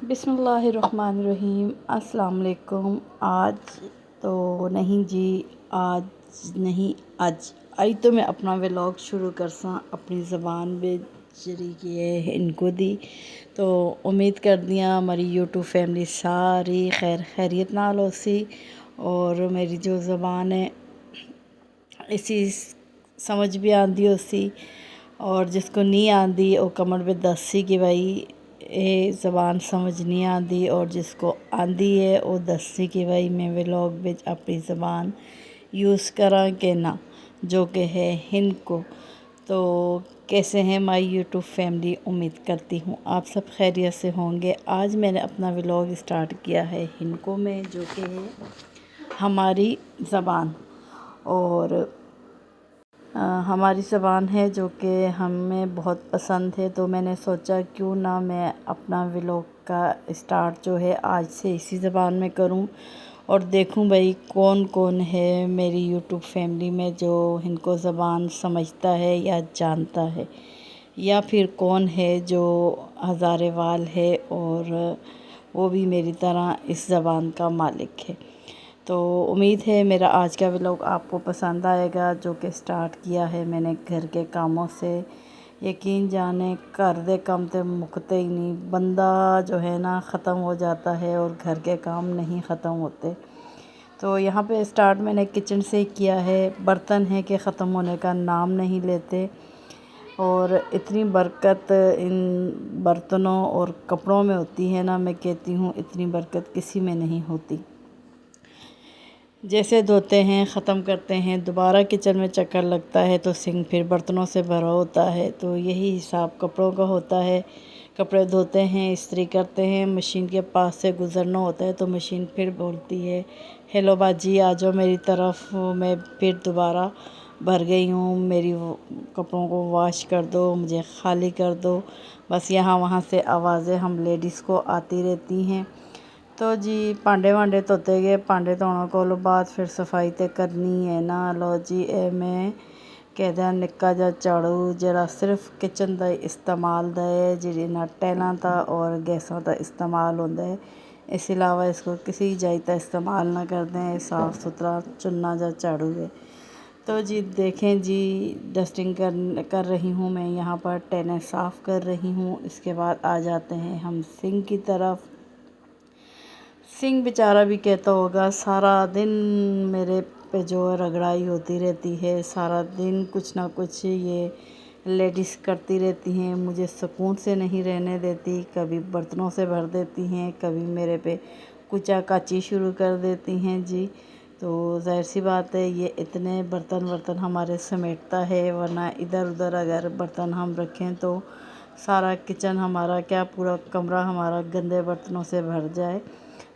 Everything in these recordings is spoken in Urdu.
بسم اللہ الرحمن الرحیم۔ السلام علیکم۔ آج تو نہیں جی، آج نہیں اج تو میں اپنا ولاگ شروع کرساں اپنی زبان جڑی کہ ہے ان کو دی تو امید کردیاں ہماری یوٹیوب فیملی ساری خیریت نال ہو سی اور میری جو زبان ہے اسی سمجھ بھی آندی ہو سی، اور جس کو نہیں آندی وہ کمنٹ پہ دس سی کہ بھائی یہ زبان سمجھ نہیں آتی، اور جس کو آندی ہے وہ دسی کہ بھائی میں ولاگ وچ اپنی زبان یوز کراں کہ نہ، جو کہ ہے ہند کو۔ تو کیسے ہیں مائی یوٹیوب فیملی؟ امید کرتی ہوں آپ سب خیریت سے ہوں گے۔ آج میں نے اپنا ولاگ اسٹارٹ کیا ہے ہند کو میں، جو کہ ہے ہماری زبان، اور ہماری زبان ہے جو کہ ہمیں بہت پسند ہے، تو میں نے سوچا کیوں نہ میں اپنا ولاگ کا اسٹارٹ جو ہے آج سے اسی زبان میں کروں، اور دیکھوں بھائی کون کون ہے میری یوٹیوب فیملی میں جو ہند کو زبان سمجھتا ہے یا جانتا ہے، یا پھر کون ہے جو ہزارے وال ہے اور وہ بھی میری طرح اس زبان کا مالک ہے۔ تو امید ہے میرا آج کا ولاگ آپ کو پسند آئے گا، جو کہ سٹارٹ کیا ہے میں نے گھر کے کاموں سے۔ یقین جانے گھر دے کام تے مکتے ہی نہیں، بندہ جو ہے نا ختم ہو جاتا ہے اور گھر کے کام نہیں ختم ہوتے۔ تو یہاں پہ سٹارٹ میں نے کچن سے کیا ہے، برتن ہیں کہ ختم ہونے کا نام نہیں لیتے، اور اتنی برکت ان برتنوں اور کپڑوں میں ہوتی ہے نا، میں کہتی ہوں اتنی برکت کسی میں نہیں ہوتی۔ جیسے دھوتے ہیں ختم کرتے ہیں، دوبارہ کچن میں چکر لگتا ہے تو سنک پھر برتنوں سے بھرا ہوتا ہے، تو یہی حساب کپڑوں کا ہوتا ہے۔ کپڑے دھوتے ہیں، استری کرتے ہیں، مشین کے پاس سے گزرنا ہوتا ہے تو مشین پھر بولتی ہے ہیلو باجی آ جاؤ میری طرف، میں پھر دوبارہ بھر گئی ہوں، میری کپڑوں کو واش کر دو، مجھے خالی کر دو۔ بس یہاں وہاں سے آوازیں ہم لیڈیز کو آتی رہتی ہیں۔ تو جی پانڈے وانڈے دھوتے گئے، پانڈے دھونے کو بعد پھر صفائی تے کرنی ہے نا۔ لو جی اے میں کہدا نکا جا جھاڑو جڑا صرف کچن دا استعمال دا ہے، جڑی نہ ٹیلاں تا اور گیسوں دا استعمال ہوندا ہے، اس علاوہ اس کو کسی جائی تا استعمال نہ کرتے ہیں، صاف ستھرا چننا جا جھاڑو ہے۔ تو جی دیکھیں جی ڈسٹنگ کر رہی ہوں میں، یہاں پر ٹیلیں صاف کر رہی ہوں۔ اس کے بعد آ جاتے ہیں ہم سنک کی طرف۔ سنگھ بیچارہ بھی کہتا ہوگا سارا دن میرے پہ جو رگڑائی ہوتی رہتی ہے، سارا دن کچھ نہ کچھ یہ لیڈیز کرتی رہتی ہیں، مجھے سکون سے نہیں رہنے دیتی، کبھی برتنوں سے بھر دیتی ہیں، کبھی میرے پہ کچا کاچی شروع کر دیتی ہیں جی۔ تو ظاہر سی بات ہے یہ اتنے برتن ہمارے سمیٹتا ہے، ورنہ ادھر ادھر اگر برتن ہم رکھیں تو سارا کچن ہمارا کیا پورا کمرہ ہمارا گندے برتنوں سے بھر جائے۔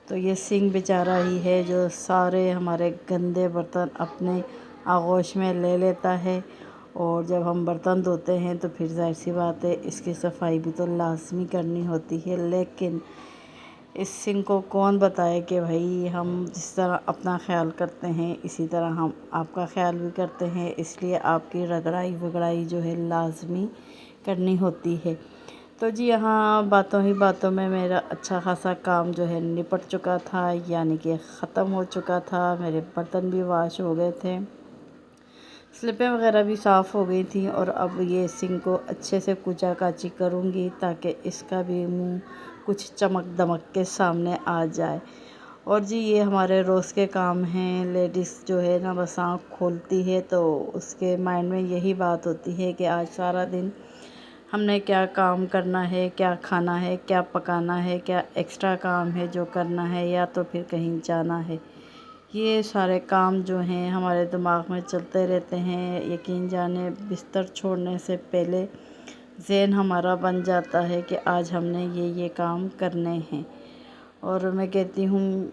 تو یہ سنگھ بیچارہ ہی ہے جو سارے ہمارے گندے برتن اپنے آغوش میں لے لیتا ہے، اور جب ہم برتن دھوتے ہیں تو پھر ظاہر سی بات ہے اس کی صفائی بھی تو لازمی کرنی ہوتی ہے، لیکن اس سنگھ کو کون بتائے کہ بھائی ہم جس طرح اپنا خیال کرتے ہیں اسی طرح ہم آپ کا خیال بھی کرتے ہیں، اس لیے آپ کی رگڑائی وگڑائی جو ہے لازمی کرنی ہوتی ہے۔ تو جی یہاں باتوں ہی باتوں میں میرا اچھا خاصا کام جو ہے نپٹ چکا تھا، یعنی کہ ختم ہو چکا تھا، میرے برتن بھی واش ہو گئے تھے، سلپیں وغیرہ بھی صاف ہو گئی تھیں، اور اب یہ سنک کو اچھے سے کوچا کاچی کروں گی تاکہ اس کا بھی منہ کچھ چمک دمک کے سامنے آ جائے۔ اور جی یہ ہمارے روز کے کام ہیں، لیڈیز جو ہے نا بس آنکھ کھولتی ہے تو اس کے مائنڈ میں یہی بات ہوتی ہے کہ آج سارا دن ہم نے کیا کام کرنا ہے، کیا کھانا ہے، کیا پکانا ہے، کیا ایکسٹرا کام ہے جو کرنا ہے، یا تو پھر کہیں جانا ہے۔ یہ سارے کام جو ہیں ہمارے دماغ میں چلتے رہتے ہیں، یقین جانے بستر چھوڑنے سے پہلے ذہن ہمارا بن جاتا ہے کہ آج ہم نے یہ کام کرنے ہیں۔ اور میں کہتی ہوں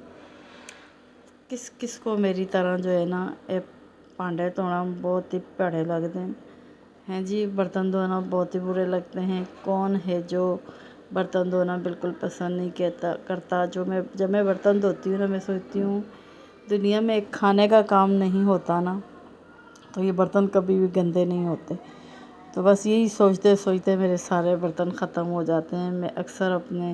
کس کو میری طرح جو ہے نا پانڈے دھونا بہت ہی پیڑے لگتے ہیں جی، برتن دھونا بہت ہی برے لگتے ہیں۔ کون ہے جو برتن دھونا بالکل پسند نہیں کرتا؟ جب میں برتن دھوتی ہوں نا میں سوچتی ہوں دنیا میں ایک کھانے کا کام نہیں ہوتا نا تو یہ برتن کبھی بھی گندے نہیں ہوتے۔ تو بس یہی سوچتے سوچتے میرے سارے برتن ختم ہو جاتے ہیں۔ میں اکثر اپنے